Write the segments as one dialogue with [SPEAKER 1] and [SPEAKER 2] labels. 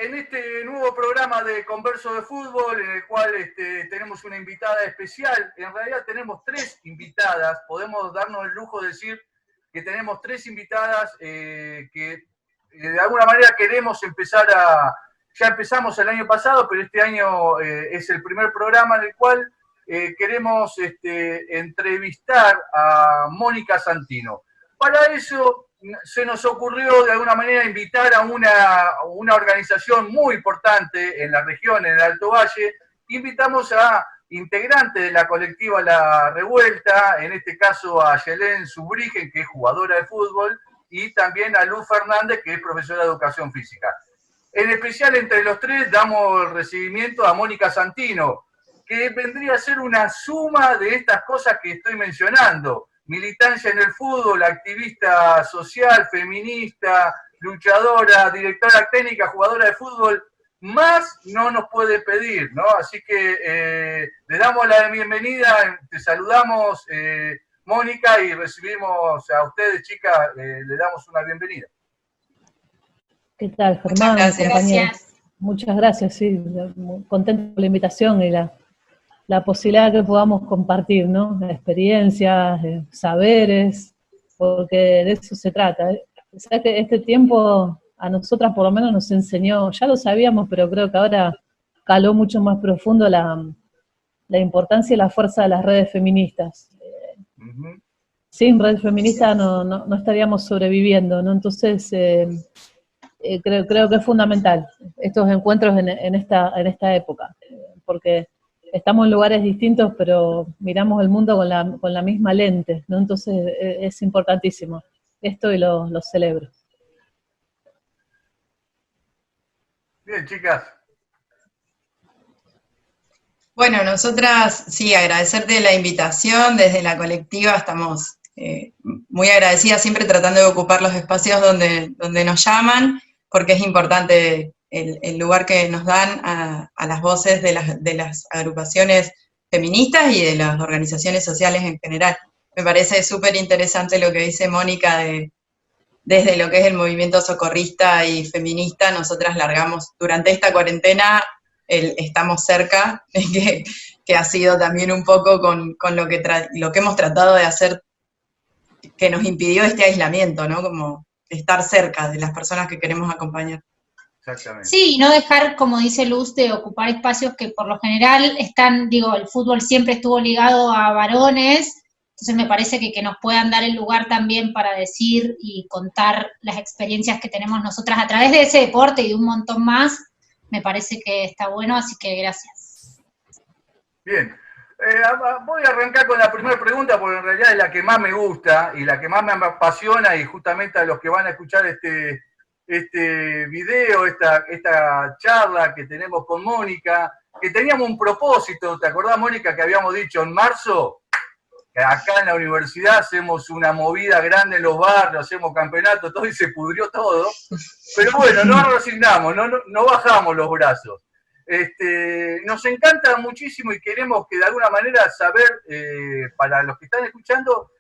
[SPEAKER 1] en este nuevo programa de Converso de Fútbol, en el cual tenemos una invitada especial. En realidad tenemos 3 invitadas, podemos darnos el lujo de decir que tenemos 3 invitadas que de alguna manera queremos ya empezamos el año pasado, pero este año es el primer programa en el cual queremos entrevistar a Mónica Santino. Para eso se nos ocurrió de alguna manera invitar a una organización muy importante en la región, en el Alto Valle. Invitamos a integrantes de la colectiva La Revuelta, en este caso a Yelén Zubrigen, que es jugadora de fútbol, y también a Luz Fernández, que es profesora de educación física. En especial entre los 3 damos el recibimiento a Mónica Santino, que vendría a ser una suma de estas cosas que estoy mencionando: militancia en el fútbol, activista social, feminista, luchadora, directora técnica, jugadora de fútbol. Más no nos puede pedir, ¿no? Así que le damos la bienvenida, te saludamos, Mónica, y recibimos a ustedes, chicas, le damos una bienvenida.
[SPEAKER 2] ¿Qué tal, Germán?
[SPEAKER 3] Muchas gracias.
[SPEAKER 2] Muchas gracias, sí, muy contento por la invitación y la posibilidad de que podamos compartir, ¿no? Experiencias, saberes, porque de eso se trata. ¿Sabes que este tiempo a nosotras por lo menos nos enseñó, ya lo sabíamos, pero creo que ahora caló mucho más profundo la importancia y la fuerza de las redes feministas. Sin redes feministas no estaríamos sobreviviendo, ¿no? Entonces, creo que es fundamental estos encuentros en esta época, porque estamos en lugares distintos, pero miramos el mundo con la misma lente, ¿no? Entonces es importantísimo esto y lo celebro.
[SPEAKER 1] Bien, chicas.
[SPEAKER 3] Bueno, nosotras, sí, agradecerte la invitación. Desde la colectiva estamos muy agradecidas, siempre tratando de ocupar los espacios donde nos llaman, porque es importante el lugar que nos dan a las voces de las agrupaciones feministas y de las organizaciones sociales en general. Me parece súper interesante lo que dice Mónica desde lo que es el movimiento socorrista y feminista. Nosotras largamos durante esta cuarentena, estamos cerca, que ha sido también un poco con lo que hemos tratado de hacer, que nos impidió este aislamiento, ¿no? Como estar cerca de las personas que queremos acompañar.
[SPEAKER 1] Exactamente.
[SPEAKER 4] Sí, y no dejar, como dice Luz, de ocupar espacios que por lo general están, el fútbol siempre estuvo ligado a varones, entonces me parece que nos puedan dar el lugar también para decir y contar las experiencias que tenemos nosotras a través de ese deporte y de un montón más, me parece que está bueno, así que gracias.
[SPEAKER 1] Bien. Voy a arrancar con la primera pregunta, porque en realidad es la que más me gusta y la que más me apasiona, y justamente a los que van a escuchar este video, esta charla que tenemos con Mónica, que teníamos un propósito. ¿Te acordás, Mónica, que habíamos dicho en marzo que acá en la universidad hacemos una movida grande en los barrios, hacemos campeonatos, todo, y se pudrió todo? Pero bueno, no nos resignamos, no bajamos los brazos. Nos encanta muchísimo y queremos que de alguna manera saber, para los que están escuchando,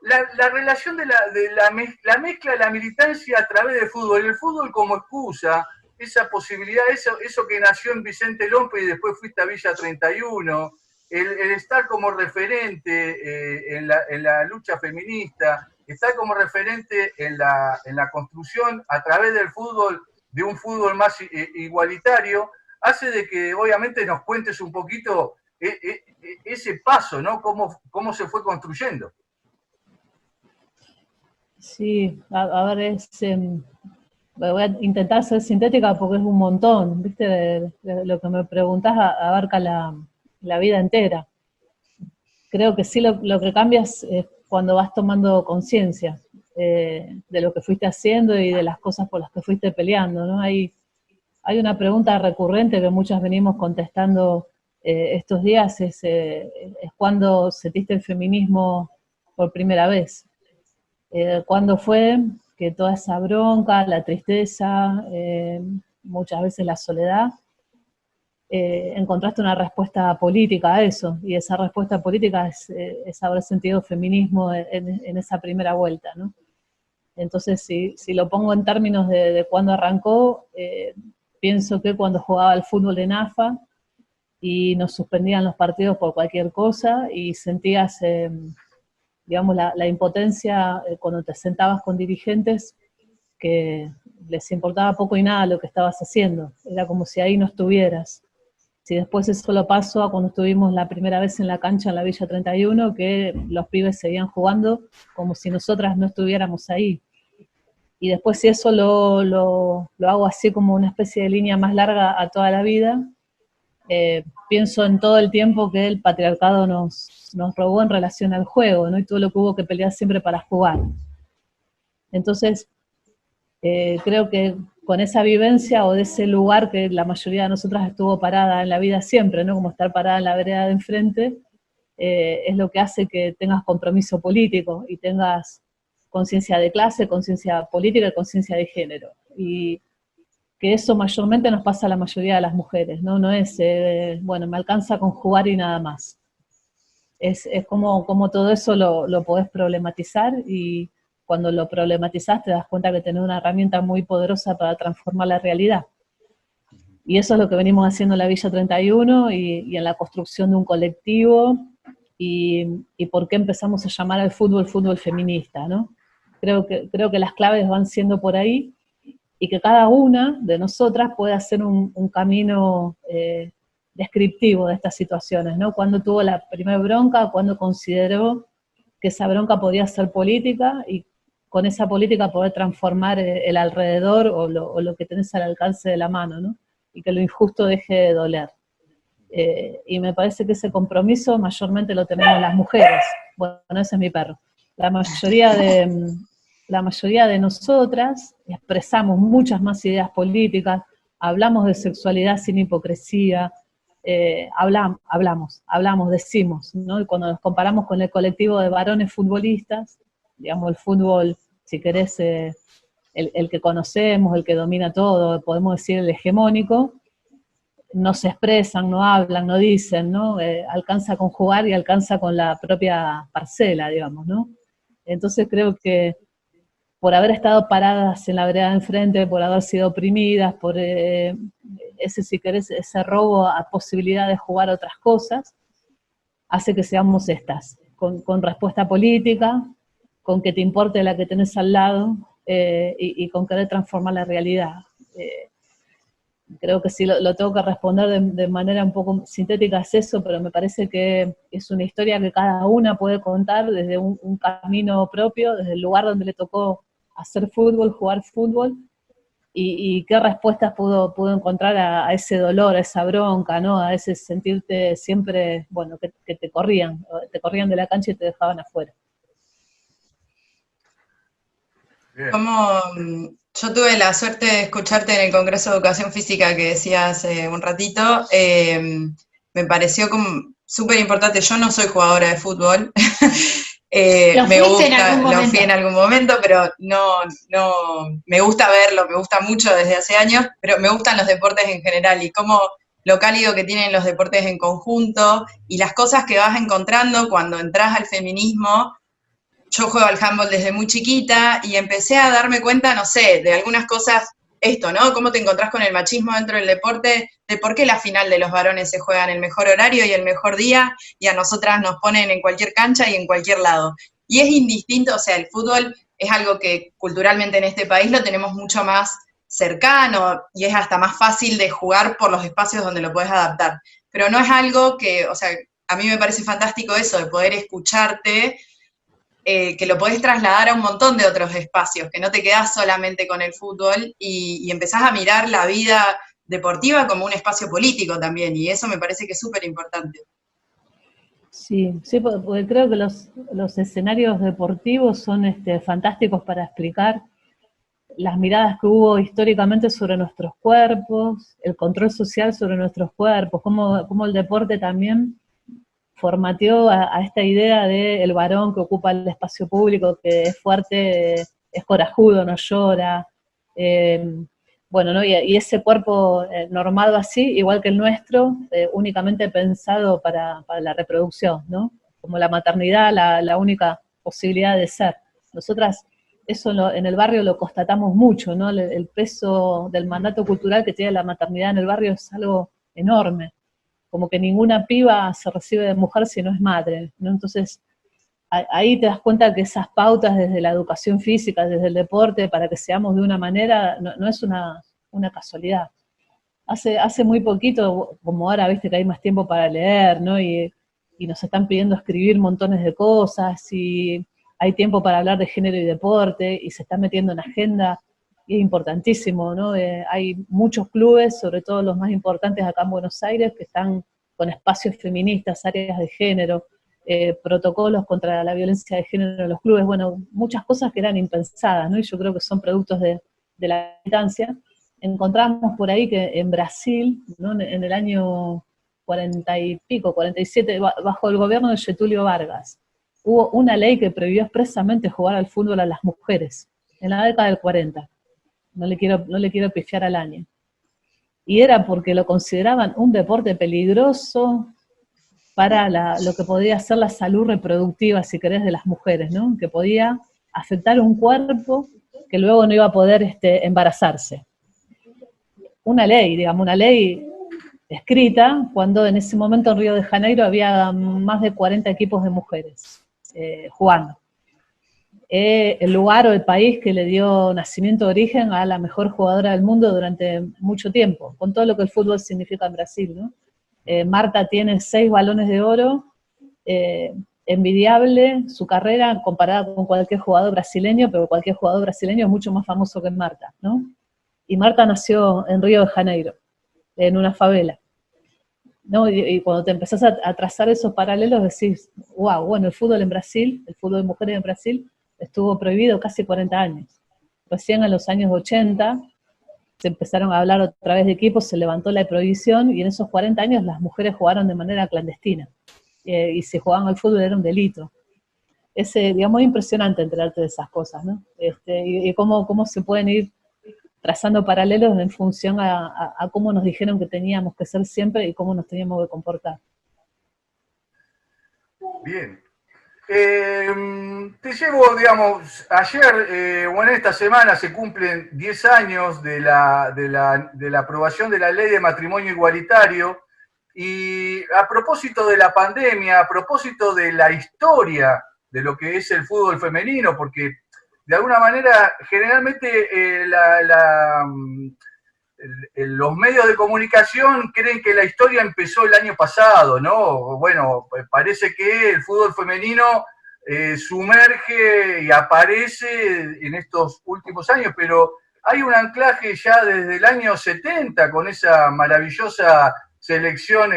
[SPEAKER 1] la relación de la mezcla de la militancia a través del fútbol, el fútbol como excusa, esa posibilidad, eso que nació en Vicente López y después fuiste a Villa 31, el estar como referente en la lucha feminista, estar como referente en la construcción a través del fútbol, de un fútbol más igualitario, hace de que obviamente nos cuentes un poquito ese paso, ¿no? Cómo se fue construyendo.
[SPEAKER 2] Sí, a ver, voy a intentar ser sintética porque es un montón, ¿viste? De lo que me preguntás abarca la vida entera. Creo que sí, lo que cambia es cuando vas tomando conciencia de lo que fuiste haciendo y de las cosas por las que fuiste peleando, ¿no? Hay una pregunta recurrente que muchas venimos contestando estos días, es cuándo sentiste el feminismo por primera vez. ¿Cuándo fue que toda esa bronca, la tristeza, muchas veces la soledad, encontraste una respuesta política a eso? Y esa respuesta política es haber sentido feminismo en esa primera vuelta, ¿no? Entonces, si lo pongo en términos de cuándo arrancó, pienso que cuando jugaba al fútbol en AFA y nos suspendían los partidos por cualquier cosa y sentías, digamos, la impotencia cuando te sentabas con dirigentes que les importaba poco y nada lo que estabas haciendo, era como si ahí no estuvieras. Si después eso lo pasó a cuando estuvimos la primera vez en la cancha en la Villa 31, que los pibes seguían jugando como si nosotras no estuviéramos ahí. Y después si eso lo hago así como una especie de línea más larga a toda la vida, pienso en todo el tiempo que el patriarcado nos robó en relación al juego, ¿no? Y todo lo que hubo que pelear siempre para jugar. Entonces, creo que con esa vivencia o de ese lugar que la mayoría de nosotras estuvo parada en la vida siempre, ¿no? Como estar parada en la vereda de enfrente, es lo que hace que tengas compromiso político y tengas conciencia de clase, conciencia política y conciencia de género. Y que eso mayormente nos pasa a la mayoría de las mujeres, ¿no? No es, bueno, me alcanza con jugar y nada más. Es como todo eso lo podés problematizar y cuando lo problematizás te das cuenta que tenés una herramienta muy poderosa para transformar la realidad. Y eso es lo que venimos haciendo en la Villa 31 y en la construcción de un colectivo y por qué empezamos a llamar al fútbol feminista, ¿no? Creo que las claves van siendo por ahí y que cada una de nosotras puede hacer un camino descriptivo de estas situaciones, ¿no? Cuando tuvo la primera bronca, cuando consideró que esa bronca podía ser política y con esa política poder transformar el alrededor o lo que tenés al alcance de la mano, ¿no? Y que lo injusto deje de doler. Y me parece que ese compromiso mayormente lo tenemos las mujeres. Bueno, ese es mi perro. La mayoría de nosotras expresamos muchas más ideas políticas, hablamos de sexualidad sin hipocresía, hablamos, decimos, ¿no? Y cuando nos comparamos con el colectivo de varones futbolistas, digamos, el fútbol, si querés, el que conocemos, el que domina todo, podemos decir el hegemónico, no se expresan, no hablan, no dicen, ¿no? Alcanza con jugar y alcanza con la propia parcela, digamos, ¿no? Entonces creo que por haber estado paradas en la vereda de enfrente, por haber sido oprimidas, por ese, si querés, ese robo a posibilidad de jugar otras cosas, hace que seamos estas, con respuesta política, con que te importe la que tenés al lado y con querer transformar la realidad. Creo que sí lo tengo que responder de manera un poco sintética, es eso, pero me parece que es una historia que cada una puede contar desde un camino propio, desde el lugar donde le tocó hacer fútbol, jugar fútbol, y qué respuestas pudo encontrar a ese dolor, a esa bronca, ¿no? A ese sentirte siempre, bueno, que te corrían de la cancha y te dejaban afuera.
[SPEAKER 3] Como yo tuve la suerte de escucharte en el Congreso de Educación Física que decía hace un ratito, me pareció como súper importante. Yo no soy jugadora de fútbol, me gusta, lo fui en algún momento, pero no, me gusta verlo, me gusta mucho desde hace años, pero me gustan los deportes en general y cómo lo cálido que tienen los deportes en conjunto y las cosas que vas encontrando cuando entras al feminismo. Yo juego al handball desde muy chiquita y empecé a darme cuenta, no sé, de algunas cosas, esto, ¿no? Cómo te encontrás con el machismo dentro del deporte, de por qué la final de los varones se juega en el mejor horario y el mejor día, y a nosotras nos ponen en cualquier cancha y en cualquier lado. Y es indistinto, o sea, el fútbol es algo que culturalmente en este país lo tenemos mucho más cercano y es hasta más fácil de jugar por los espacios donde lo podés adaptar. Pero no es algo que, o sea, a mí me parece fantástico eso, de poder escucharte, que lo podés trasladar a un montón de otros espacios, que no te quedás solamente con el fútbol y empezás a mirar la vida deportiva como un espacio político también, y eso me parece que es súper importante.
[SPEAKER 2] Sí, porque creo que los escenarios deportivos son fantásticos para explicar las miradas que hubo históricamente sobre nuestros cuerpos, el control social sobre nuestros cuerpos, cómo el deporte también formateó a esta idea del varón que ocupa el espacio público, que es fuerte, es corajudo, no llora, bueno, ¿no? Y ese cuerpo normado así, igual que el nuestro, únicamente pensado para la reproducción, ¿no? Como la maternidad, la única posibilidad de ser. Nosotras eso en el barrio lo constatamos mucho, ¿no? El peso del mandato cultural que tiene la maternidad en el barrio es algo enorme, como que ninguna piba se recibe de mujer si no es madre, ¿no? Entonces, ahí te das cuenta que esas pautas desde la educación física, desde el deporte, para que seamos de una manera, no es una casualidad. Hace muy poquito, como ahora viste que hay más tiempo para leer, ¿no? Y nos están pidiendo escribir montones de cosas, y hay tiempo para hablar de género y deporte, y se está metiendo en agenda, y es importantísimo, ¿no? Hay muchos clubes, sobre todo los más importantes acá en Buenos Aires, que están con espacios feministas, áreas de género, protocolos contra la violencia de género en los clubes, bueno, muchas cosas que eran impensadas, ¿no? Y yo creo que son productos de la militancia. Encontramos por ahí que en Brasil, ¿no? En el año 40 y pico, 47, bajo el gobierno de Getúlio Vargas, hubo una ley que prohibió expresamente jugar al fútbol a las mujeres, en la década del 40. No le quiero pifiar al año. Y era porque lo consideraban un deporte peligroso para lo que podía ser la salud reproductiva, si querés, de las mujeres, ¿no? Que podía afectar un cuerpo que luego no iba a poder embarazarse. Una ley escrita, cuando en ese momento en Río de Janeiro había más de 40 equipos de mujeres jugando. El lugar o el país que le dio nacimiento de origen a la mejor jugadora del mundo durante mucho tiempo, con todo lo que el fútbol significa en Brasil, ¿no? Marta tiene 6 balones de oro, envidiable su carrera comparada con cualquier jugador brasileño, pero cualquier jugador brasileño es mucho más famoso que Marta, ¿no? Y Marta nació en Río de Janeiro, en una favela, ¿no? Y cuando te empezás a trazar esos paralelos decís, wow, bueno, el fútbol en Brasil, el fútbol de mujeres en Brasil, estuvo prohibido casi 40 años. Recién en los años 80 se empezaron a hablar otra vez de equipos, se levantó la prohibición, y en esos 40 años las mujeres jugaron de manera clandestina. Y si jugaban al fútbol era un delito. Es, digamos, impresionante enterarte de esas cosas, ¿no? Y cómo se pueden ir trazando paralelos en función a cómo nos dijeron que teníamos que ser siempre y cómo nos teníamos que comportar.
[SPEAKER 1] Bien. Te llevo, digamos, ayer o en esta semana se cumplen 10 años de la aprobación de la ley de matrimonio igualitario, y a propósito de la pandemia, a propósito de la historia de lo que es el fútbol femenino, porque de alguna manera generalmente los medios de comunicación creen que la historia empezó el año pasado, ¿no? Bueno, parece que el fútbol femenino sumerge y aparece en estos últimos años, pero hay un anclaje ya desde el año 70 con esa maravillosa selección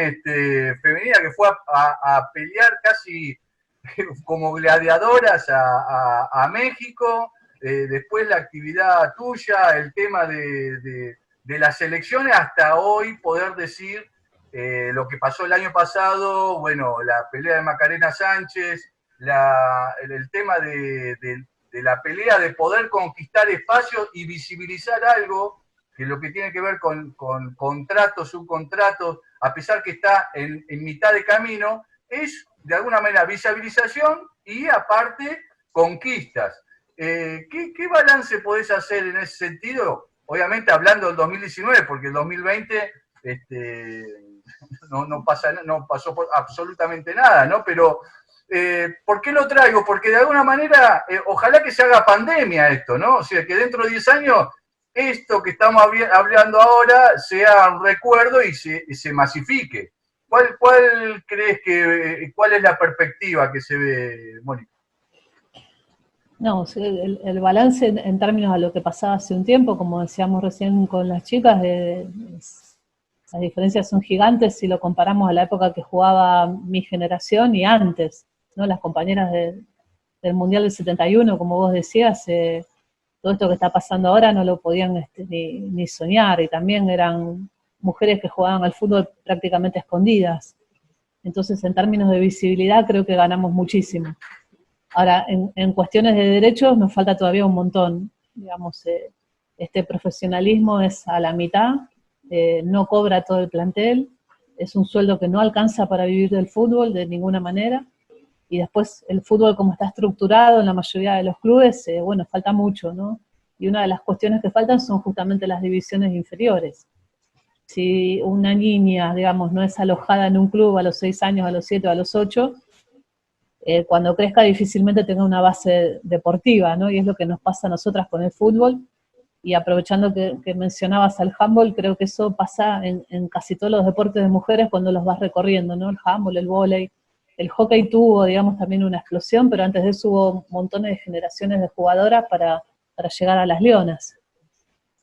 [SPEAKER 1] femenina que fue a pelear casi como gladiadoras a México. Después la actividad tuya, el tema de las elecciones, hasta hoy poder decir lo que pasó el año pasado, bueno, la pelea de Macarena Sánchez, el tema de la pelea de poder conquistar espacios y visibilizar algo que lo que tiene que ver con contratos, subcontratos, a pesar que está en mitad de camino, es de alguna manera visibilización y aparte conquistas. ¿Qué balance podés hacer en ese sentido? Obviamente hablando del 2019, porque el 2020 no pasó absolutamente nada, ¿no? Pero ¿por qué lo traigo? Porque de alguna manera, ojalá que se haga pandemia esto, ¿no? O sea, que dentro de 10 años esto que estamos hablando ahora sea un recuerdo y se masifique. ¿Cuál crees cuál es la perspectiva que se ve, Mónica?
[SPEAKER 2] No, el balance en términos a lo que pasaba hace un tiempo, como decíamos recién con las chicas, las diferencias son gigantes si lo comparamos a la época que jugaba mi generación y antes, ¿no? Las compañeras del Mundial del 71, como vos decías, todo esto que está pasando ahora no lo podían ni soñar, y también eran mujeres que jugaban al fútbol prácticamente escondidas. Entonces, en términos de visibilidad, creo que ganamos muchísimo. Ahora, en cuestiones de derechos nos falta todavía un montón. Digamos, este profesionalismo es a la mitad, no cobra todo el plantel, es un sueldo que no alcanza para vivir del fútbol de ninguna manera, Y después el fútbol como está estructurado en la mayoría de los clubes, bueno, falta mucho, ¿no? Y una de las cuestiones que faltan son justamente las divisiones inferiores. Si una niña, digamos, no es alojada en un club a los 6 años, a los 7 o a los 8, cuando crezca difícilmente tenga una base deportiva, ¿no? Y es lo que nos pasa a nosotras con el fútbol. Y aprovechando que mencionabas al handball, creo que eso pasa en casi todos los deportes de mujeres cuando los vas recorriendo, ¿no? El handball, el vóley, el hockey tuvo, digamos, también una explosión, pero antes de eso hubo montones de generaciones de jugadoras para llegar a las leonas.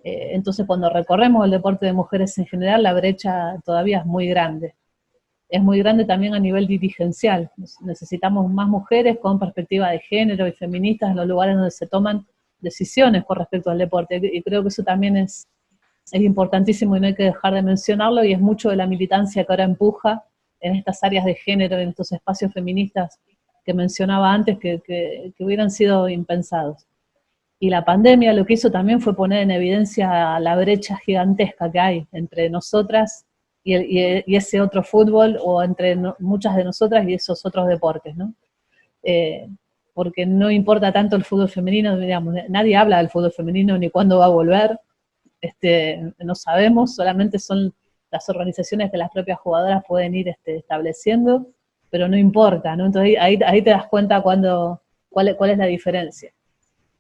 [SPEAKER 2] Entonces, cuando recorremos el deporte de mujeres en general, la brecha todavía es muy grande. Es muy grande también a nivel dirigencial. Necesitamos más mujeres con perspectiva de género y feministas en los lugares donde se toman decisiones con respecto al deporte, y creo que eso también es importantísimo y no hay que dejar de mencionarlo, y es mucho de la militancia que ahora empuja en estas áreas de género, en estos espacios feministas que mencionaba antes, que hubieran sido impensados. Y la pandemia lo que hizo también fue poner en evidencia la brecha gigantesca que hay entre nosotras y ese otro fútbol, o entre muchas de nosotras y esos otros deportes, ¿no? Porque no importa tanto el fútbol femenino, digamos, nadie habla del fútbol femenino ni cuándo va a volver, no sabemos, solamente son las organizaciones que las propias jugadoras pueden ir estableciendo, pero no importa, ¿no? Entonces ahí te das cuenta cuál es la diferencia.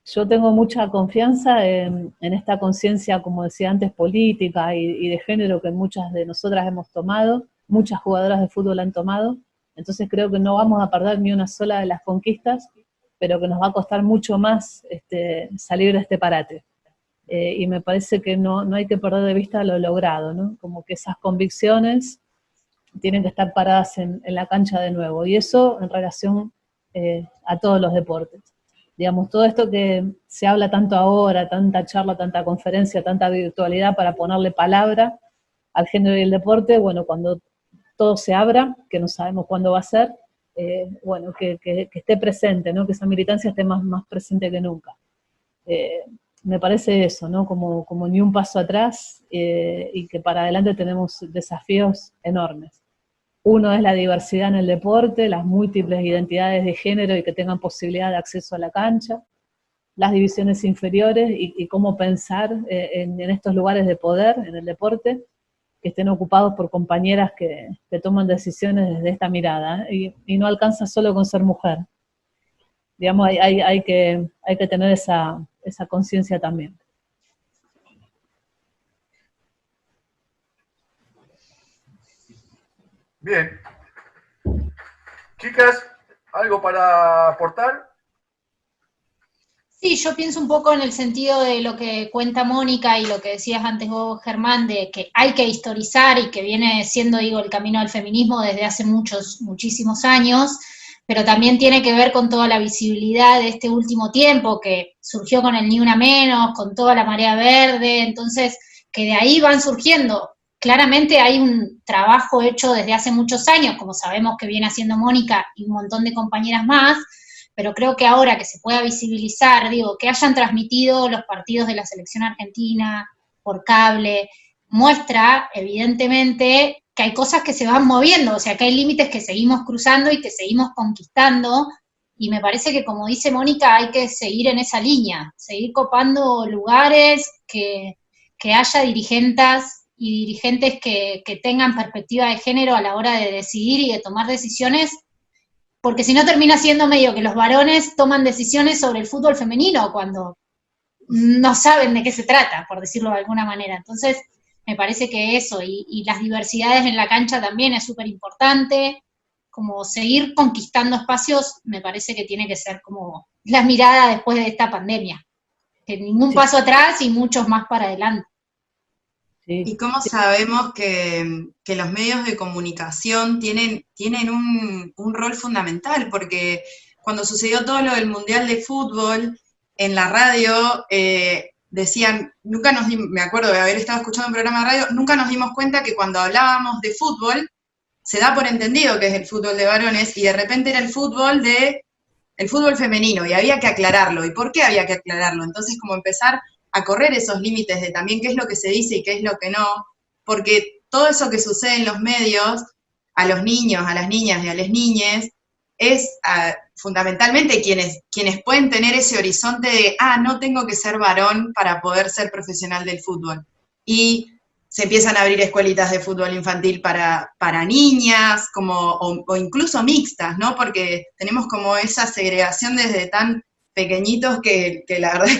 [SPEAKER 2] Yo tengo mucha confianza en esta conciencia, como decía antes, política y de género que muchas de nosotras hemos tomado, muchas jugadoras de fútbol han tomado, entonces creo que no vamos a perder ni una sola de las conquistas, pero que nos va a costar mucho más salir de este parate. Y me parece que no hay que perder de vista lo logrado, ¿no? Como que esas convicciones tienen que estar paradas en la cancha de nuevo, y eso en relación a todos los deportes. Digamos, todo esto que se habla tanto ahora, tanta charla, tanta conferencia, tanta virtualidad para ponerle palabra al género y el deporte, bueno, cuando todo se abra, que no sabemos cuándo va a ser, bueno, que esté presente, ¿no? Que esa militancia esté más presente que nunca. Me parece eso, ¿no? Como ni un paso atrás, y que para adelante tenemos desafíos enormes. Uno es la diversidad en el deporte, las múltiples identidades de género y que tengan posibilidad de acceso a la cancha, las divisiones inferiores y cómo pensar en estos lugares de poder en el deporte, que estén ocupados por compañeras que toman decisiones desde esta mirada, y no alcanza solo con ser mujer. Digamos, hay que tener esa conciencia también.
[SPEAKER 1] Bien. Chicas, ¿algo para aportar?
[SPEAKER 4] Sí, yo pienso un poco en el sentido de lo que cuenta Mónica y lo que decías antes vos, Germán, de que hay que historizar y que viene siendo, digo, el camino del feminismo desde hace muchísimos años, pero también tiene que ver con toda la visibilidad de este último tiempo que surgió con el Ni Una Menos, con toda la marea verde, entonces que de ahí van surgiendo. Claramente hay un trabajo hecho desde hace muchos años, como sabemos que viene haciendo Mónica y un montón de compañeras más, pero creo que ahora que se pueda visibilizar, digo, que hayan transmitido los partidos de la selección argentina por cable, muestra evidentemente que hay cosas que se van moviendo, o sea, que hay límites que seguimos cruzando y que seguimos conquistando, y me parece que, como dice Mónica, hay que seguir en esa línea, seguir copando lugares, que haya dirigentes que tengan perspectiva de género a la hora de decidir y de tomar decisiones, porque si no termina siendo medio que los varones toman decisiones sobre el fútbol femenino cuando no saben de qué se trata, por decirlo de alguna manera. Entonces, me parece que eso, y las diversidades en la cancha también es súper importante, como seguir conquistando espacios, me parece que tiene que ser como la mirada después de esta pandemia, que ningún paso atrás y muchos más para adelante.
[SPEAKER 3] ¿Y cómo sabemos que los medios de comunicación tienen un rol fundamental? Porque cuando sucedió todo lo del Mundial de Fútbol, en la radio decían, me acuerdo de haber estado escuchando un programa de radio, nunca nos dimos cuenta que cuando hablábamos de fútbol, se da por entendido que es el fútbol de varones, y de repente era el fútbol femenino, y había que aclararlo. ¿Y por qué había que aclararlo? Entonces, como empezar a correr esos límites de también qué es lo que se dice y qué es lo que no, porque todo eso que sucede en los medios, a los niños, a las niñas y a las niñes, es fundamentalmente quienes pueden tener ese horizonte de, no tengo que ser varón para poder ser profesional del fútbol. Y se empiezan a abrir escuelitas de fútbol infantil para niñas, o incluso mixtas, ¿no? Porque tenemos como esa segregación desde tan pequeñitos que la verdad es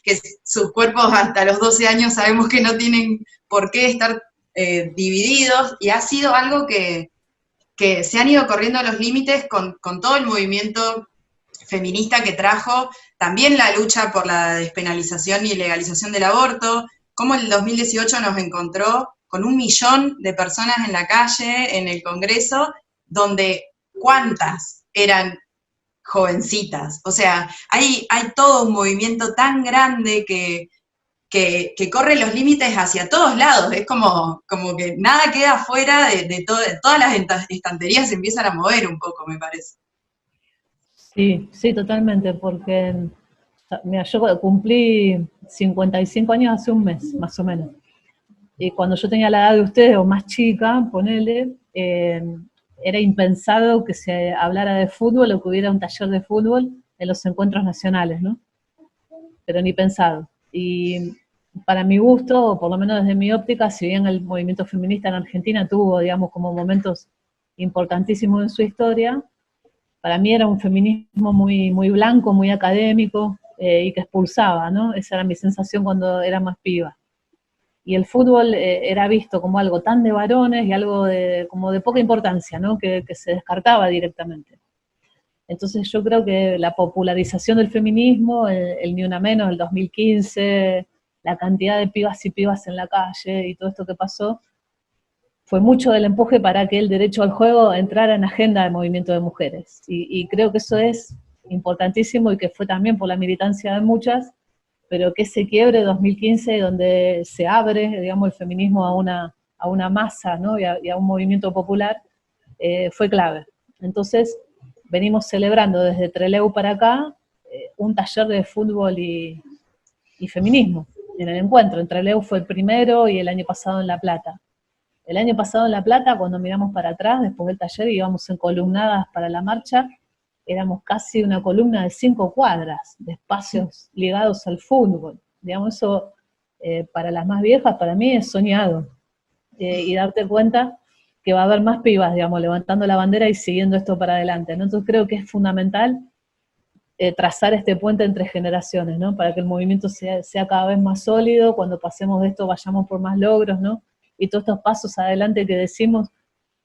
[SPEAKER 3] que sus cuerpos hasta los 12 años sabemos que no tienen por qué estar divididos, y ha sido algo que se han ido corriendo los límites con todo el movimiento feminista que trajo, también la lucha por la despenalización y legalización del aborto, cómo el 2018 nos encontró con 1 millón de personas en la calle, en el Congreso, donde ¿cuántas eran jovencitas? O sea, hay todo un movimiento tan grande que corre los límites hacia todos lados, es como que nada queda afuera de todas las estanterías se empiezan a mover un poco, me parece.
[SPEAKER 2] Sí, sí, totalmente, porque mira, yo cumplí 55 años hace un mes, más o menos. Y cuando yo tenía la edad de ustedes, o más chica, ponele, era impensado que se hablara de fútbol o que hubiera un taller de fútbol en los encuentros nacionales, ¿no? Pero ni pensado. Y para mi gusto, o por lo menos desde mi óptica, si bien el movimiento feminista en Argentina tuvo, digamos, como momentos importantísimos en su historia, para mí era un feminismo muy, muy blanco, muy académico, y que expulsaba, ¿no? Esa era mi sensación cuando era más piba. Y el fútbol era visto como algo tan de varones y algo como de poca importancia, ¿no? Que se descartaba directamente. Entonces yo creo que la popularización del feminismo, el Ni Una Menos, el 2015, la cantidad de pibas y pibas en la calle y todo esto que pasó, fue mucho del empuje para que el derecho al juego entrara en agenda del movimiento de mujeres. Y creo que eso es importantísimo y que fue también por la militancia de muchas, pero que ese quiebre de 2015, donde se abre, digamos, el feminismo a una masa, ¿no? y a un movimiento popular, fue clave. Entonces, venimos celebrando desde Trelew para acá un taller de fútbol y feminismo en el encuentro. En Trelew fue el primero y el año pasado en La Plata. El año pasado en La Plata, cuando miramos para atrás, después del taller, íbamos encolumnadas para la marcha, éramos casi una columna de 5 cuadras, de espacios ligados al fútbol. Digamos, eso para las más viejas, para mí es soñado. Y darte cuenta que va a haber más pibas, digamos, levantando la bandera y siguiendo esto para adelante, ¿no? Entonces creo que es fundamental trazar este puente entre generaciones, ¿no? Para que el movimiento sea cada vez más sólido, cuando pasemos de esto vayamos por más logros, ¿no? Y todos estos pasos adelante que decimos,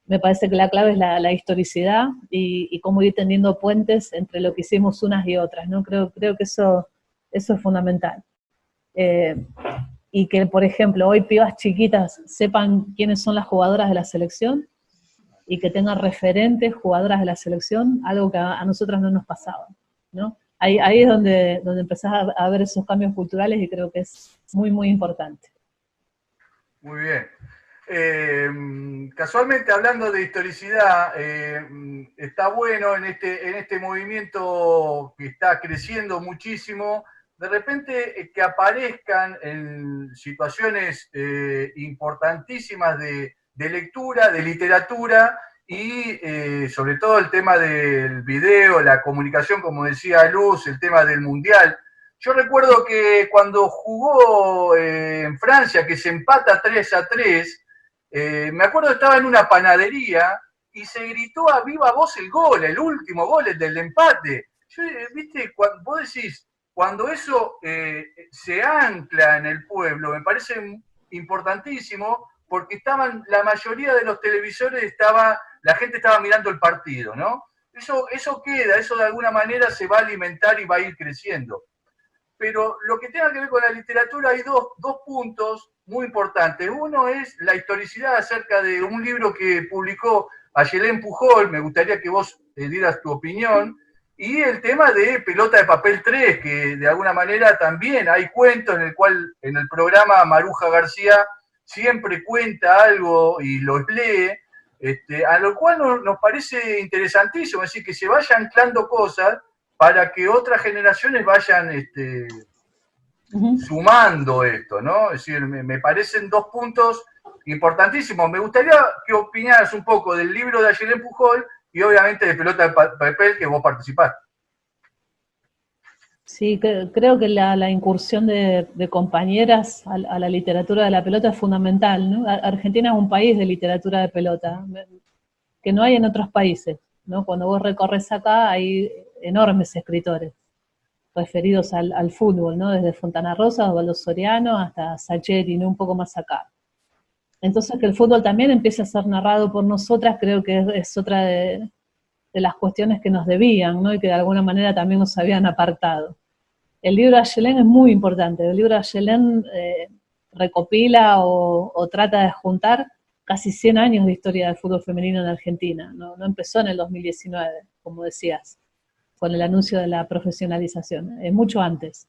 [SPEAKER 2] me parece que la clave es la historicidad y cómo ir tendiendo puentes entre lo que hicimos unas y otras, ¿no? Creo que eso es fundamental. Y que, por ejemplo, hoy pibas chiquitas sepan quiénes son las jugadoras de la selección y que tengan referentes jugadoras de la selección, algo que a nosotras no nos pasaba, ¿no? Ahí es donde empezás a ver esos cambios culturales y creo que es muy, muy importante.
[SPEAKER 1] Muy bien. Casualmente, hablando de historicidad, está bueno en este movimiento que está creciendo muchísimo, de repente que aparezcan en situaciones importantísimas de lectura, de literatura, y sobre todo el tema del video, la comunicación, como decía Luz, el tema del mundial. Yo recuerdo que cuando jugó en Francia, que se empata 3-3, me acuerdo que estaba en una panadería y se gritó a viva voz el gol, el último gol, el del empate. ¿Viste? Vos decís, cuando eso se ancla en el pueblo, me parece importantísimo, porque la mayoría de los televisores la gente estaba mirando el partido, ¿no? Eso queda, eso de alguna manera se va a alimentar y va a ir creciendo. Pero lo que tenga que ver con la literatura, hay dos puntos muy importantes. Uno es la historicidad acerca de un libro que publicó Ayelén Pujol, me gustaría que vos dieras tu opinión, y el tema de Pelota de Papel 3, que de alguna manera también hay cuentos en el cual en el programa Maruja García siempre cuenta algo y lo lee, a lo cual nos parece interesantísimo, es decir, que se vayan anclando cosas para que otras generaciones vayan sumando esto, ¿no? Es decir, me parecen dos puntos importantísimos. Me gustaría que opinaras un poco del libro de Ayelén Pujol y obviamente de pelota de papel que vos participás.
[SPEAKER 2] Sí, creo que la incursión de compañeras a la literatura de la pelota es fundamental, ¿no? Argentina es un país de literatura de pelota, que no hay en otros países, ¿no? Cuando vos recorres acá hay enormes escritores referidos al fútbol, ¿no? Desde Fontana Rosa, Osvaldo Soriano, hasta Sacheri, ¿no? Un poco más acá. Entonces que el fútbol también empiece a ser narrado por nosotras, creo que es otra de las cuestiones que nos debían, ¿no? Y que de alguna manera también nos habían apartado. El libro de Ayelén es muy importante. El libro de Ayelén recopila o trata de juntar casi 100 años de historia del fútbol femenino en Argentina. No empezó en el 2019, como decías, con el anuncio de la profesionalización, es mucho antes.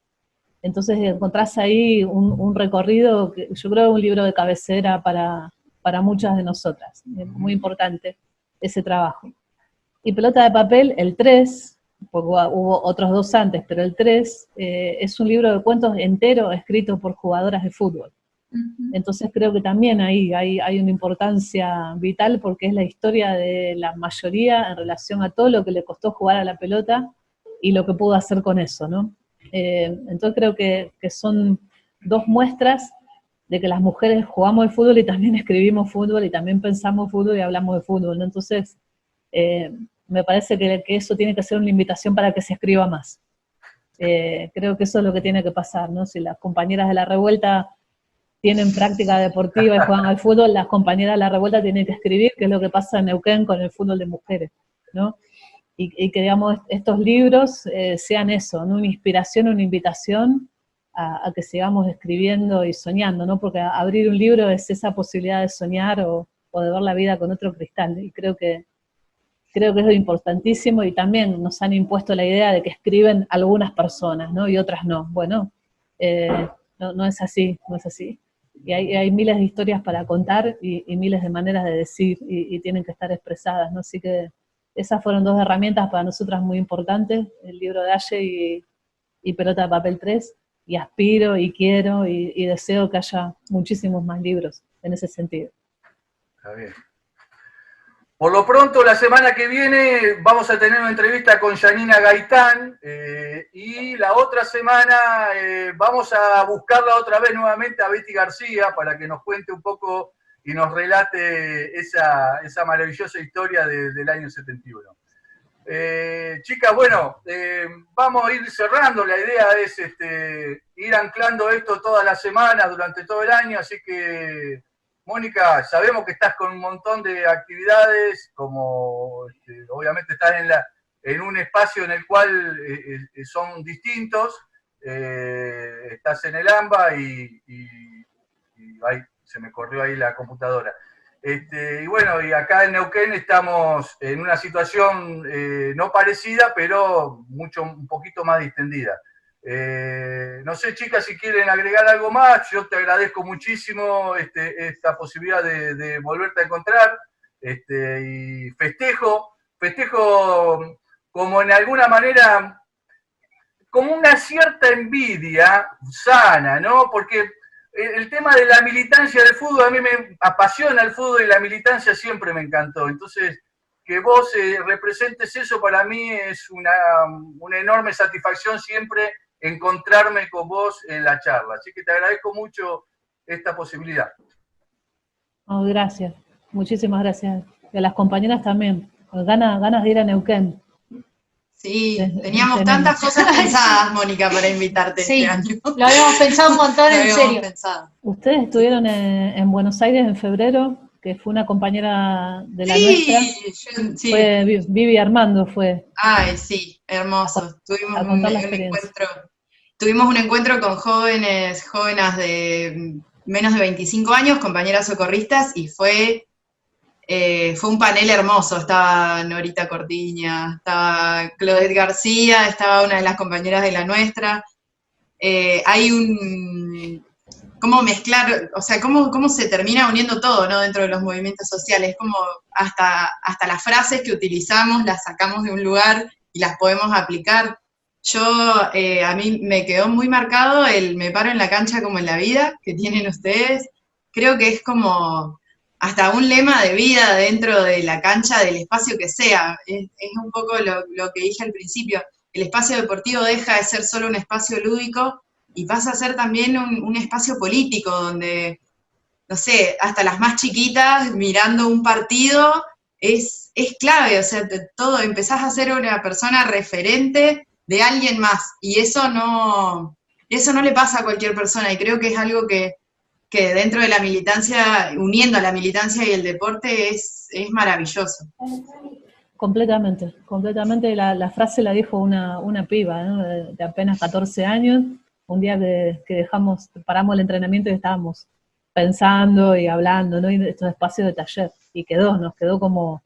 [SPEAKER 2] Entonces encontrás ahí un recorrido, que yo creo que es un libro de cabecera para muchas de nosotras. Es muy importante ese trabajo. Y Pelota de Papel, el 3, porque hubo otros 2 antes, pero el 3 es un libro de cuentos entero escrito por jugadoras de fútbol. Entonces creo que también ahí hay una importancia vital porque es la historia de la mayoría en relación a todo lo que le costó jugar a la pelota y lo que pudo hacer con eso, ¿no? Entonces creo que son 2 muestras de que las mujeres jugamos el fútbol y también escribimos fútbol y también pensamos fútbol y hablamos de fútbol, ¿no? Entonces me parece que eso tiene que ser una invitación para que se escriba más. Creo que eso es lo que tiene que pasar, ¿no? Si las compañeras de la revuelta tienen práctica deportiva y juegan al fútbol, las compañeras de la revuelta tienen que escribir, que es lo que pasa en Neuquén con el fútbol de mujeres, ¿no? Y que, digamos, estos libros sean eso, ¿no? Una inspiración, una invitación a que sigamos escribiendo y soñando, ¿no? Porque abrir un libro es esa posibilidad de soñar o de ver la vida con otro cristal, y creo que es importantísimo, y también nos han impuesto la idea de que escriben algunas personas, ¿no? Y otras no. Bueno, no es así, no es así. Y hay miles de historias para contar y miles de maneras de decir y tienen que estar expresadas, ¿no? Así que esas fueron 2 herramientas para nosotras muy importantes, el libro de Aye y Pelota de Papel 3, y aspiro y quiero y deseo que haya muchísimos más libros en ese sentido.
[SPEAKER 1] Está bien. Por lo pronto, la semana que viene vamos a tener una entrevista con Yanina Gaitán y la otra semana vamos a buscarla otra vez nuevamente a Betty García para que nos cuente un poco y nos relate esa maravillosa historia del año 71. Chicas, bueno, vamos a ir cerrando. La idea es ir anclando esto todas las semanas durante todo el año, así que Mónica, sabemos que estás con un montón de actividades, como obviamente estás en un espacio en el cual son distintos, estás en el AMBA y ay, se me corrió ahí la computadora. Y bueno, y acá en Neuquén estamos en una situación no parecida, pero un poquito más distendida. No sé, chicas, si quieren agregar algo más. Yo te agradezco muchísimo esta posibilidad de volverte a encontrar, y festejo como en alguna manera, como una cierta envidia sana, ¿no? Porque el tema de la militancia del fútbol, a mí me apasiona el fútbol y la militancia siempre me encantó. Entonces, que vos representes eso para mí es una enorme satisfacción siempre encontrarme con vos en la charla. Así que te agradezco mucho esta posibilidad.
[SPEAKER 2] Oh, gracias, muchísimas gracias. Y a las compañeras también, con ganas de ir a Neuquén.
[SPEAKER 3] Sí, teníamos tantas cosas pensadas, Mónica, para invitarte
[SPEAKER 4] sí,
[SPEAKER 3] este año.
[SPEAKER 4] Lo habíamos pensado un montón, en serio.
[SPEAKER 2] Ustedes estuvieron en Buenos Aires en febrero, que fue una compañera de la nuestra.
[SPEAKER 3] Sí.
[SPEAKER 2] Fue Vivi Armando, fue.
[SPEAKER 3] Ay, sí, hermoso. Tuvimos un encuentro con jóvenes de menos de 25 años, compañeras socorristas, y fue un panel hermoso. Estaba Norita Cortiña, estaba Claudette García, estaba una de las compañeras de la nuestra. Hay cómo mezclar, o sea, cómo se termina uniendo todo, ¿no? Dentro de los movimientos sociales, como hasta las frases que utilizamos las sacamos de un lugar y las podemos aplicar. A mí me quedó muy marcado el me paro en la cancha como en la vida, que tienen ustedes. Creo que es como hasta un lema de vida dentro de la cancha, del espacio que sea. Es un poco lo que dije al principio. El espacio deportivo deja de ser solo un espacio lúdico y pasa a ser también un espacio político donde, no sé, hasta las más chiquitas mirando un partido es clave, o sea, todo, empezás a ser una persona referente de alguien más, y eso no le pasa a cualquier persona, y creo que es algo que dentro de la militancia, uniendo a la militancia y el deporte, es maravilloso.
[SPEAKER 2] Completamente. La frase la dijo una piba, ¿no? de apenas 14 años, un día que paramos el entrenamiento y estábamos pensando y hablando, ¿no? Y estos espacios de taller, y nos quedó como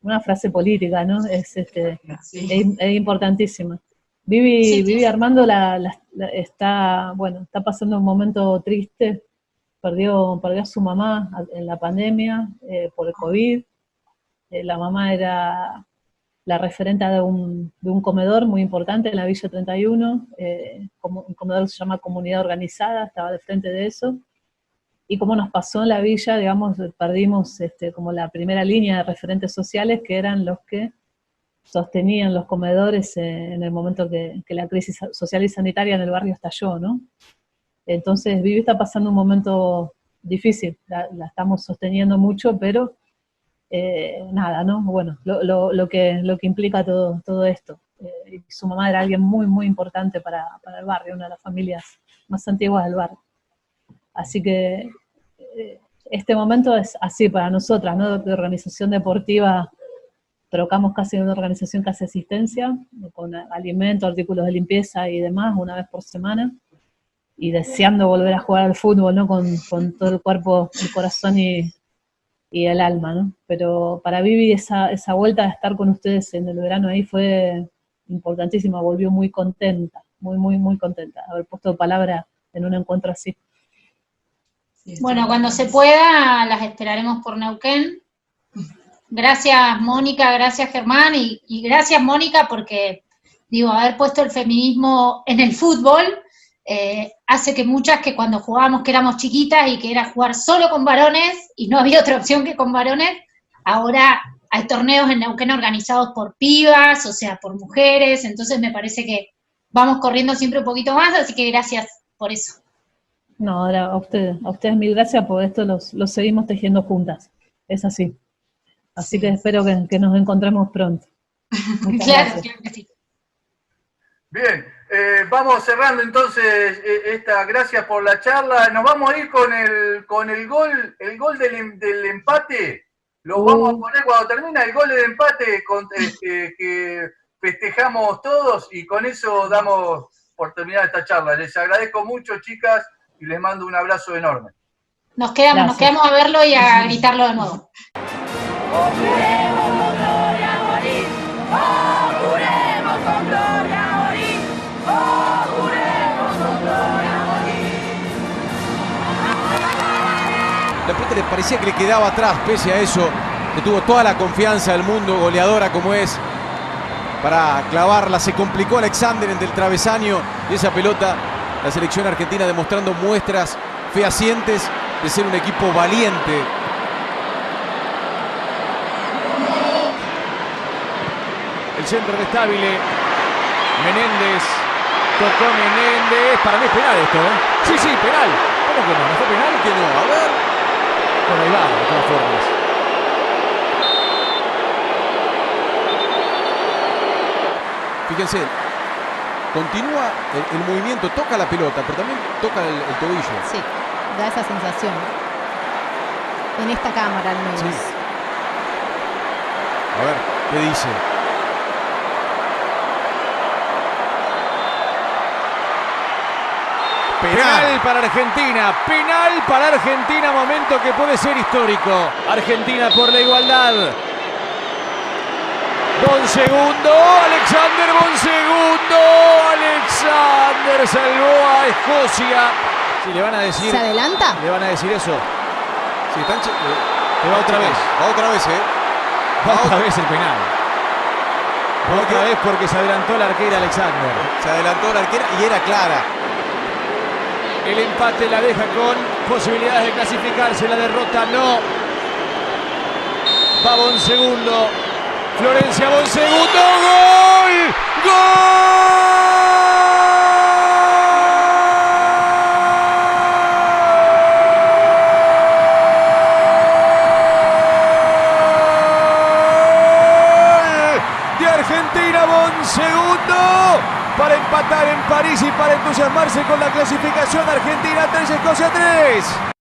[SPEAKER 2] una frase política, ¿no? Es importantísima. Vivi Armando está pasando un momento triste, perdió a su mamá en la pandemia por el COVID. La mamá era la referente de un comedor muy importante en la Villa 31, un comedor que se llama Comunidad Organizada, estaba al frente de eso. Y como nos pasó en la villa, digamos, perdimos como la primera línea de referentes sociales, que eran los que sostenían los comedores en el momento que la crisis social y sanitaria en el barrio estalló, ¿no? Entonces Vivi está pasando un momento difícil, la estamos sosteniendo mucho, pero nada, ¿no? Bueno, lo que implica todo esto. Y su mamá era alguien muy, muy importante para el barrio, una de las familias más antiguas del barrio. Así que este momento es así para nosotras, ¿no? De organización deportiva, trocamos casi en una organización que hace asistencia, con alimentos, artículos de limpieza y demás, una vez por semana, y deseando volver a jugar al fútbol, ¿no? Con todo el cuerpo, el corazón y el alma, ¿no? Pero para Vivi esa vuelta de estar con ustedes en el verano ahí fue importantísima, volvió muy contenta, muy, muy, muy contenta, haber puesto palabra en un encuentro así.
[SPEAKER 4] Bueno, cuando se pueda, las esperaremos por Neuquén. Gracias, Mónica, gracias, Germán, y gracias, Mónica, porque, haber puesto el feminismo en el fútbol hace que muchas que cuando jugábamos que éramos chiquitas y que era jugar solo con varones, y no había otra opción que con varones, ahora hay torneos en Neuquén organizados por pibas, o sea, por mujeres, entonces me parece que vamos corriendo siempre un poquito más, así que gracias por eso.
[SPEAKER 2] No, a ustedes mil gracias, por esto lo seguimos tejiendo juntas, es así. Así que espero que nos encontremos pronto.
[SPEAKER 4] Claro que sí.
[SPEAKER 1] Bien, vamos cerrando entonces gracias por la charla. Nos vamos a ir con el gol del empate. Lo vamos a poner cuando termina el gol del empate que festejamos todos, y con eso damos por terminada esta charla. Les agradezco mucho, chicas, y les mando un abrazo enorme.
[SPEAKER 4] Nos quedamos a verlo y a gritarlo de nuevo.
[SPEAKER 5] ¡Oh, juremos con gloria a morir! ¡Oh, juremos con gloria a morir! ¡Oh, juremos con gloria a morir!
[SPEAKER 6] La pelota le parecía que le quedaba atrás, pese a eso, que tuvo toda la confianza del mundo, goleadora como es, para clavarla. Se complicó Alexander entre el travesaño y esa pelota. La selección argentina demostrando muestras fehacientes de ser un equipo valiente. El centro de Stabile. Menéndez. Tocó Menéndez. Para mí es penal esto, ¿eh? Sí, penal. ¿Cómo que no? ¿No fue penal? Que no. A ver. Por ahí va, de todas formas. Fíjense. Continúa el movimiento, toca la pelota, pero también toca el tobillo.
[SPEAKER 7] Sí, da esa sensación. En esta cámara al menos. Sí.
[SPEAKER 6] A ver, ¿qué dice? Penal para Argentina, penal para Argentina, momento que puede ser histórico. Argentina por la igualdad. Bonsegundo, Alexander Bonsegundo, Alexander salvó a Escocia. Sí, le van a decir.
[SPEAKER 7] ¿Se adelanta?
[SPEAKER 6] Le van a decir eso. Sí, va otra vez. Va otra vez, Va otra vez el penal. Va otra vez porque se adelantó la arquera Alexander. Se adelantó la arquera y era clara. El empate la deja con posibilidades de clasificarse, la derrota no. Va Bonsegundo. Florencia Bonsegundo. ¡Gol! ¡Gol! De Argentina, Bonsegundo. Para empatar en París y para entusiasmarse con la clasificación. Argentina 3, Escocia 3.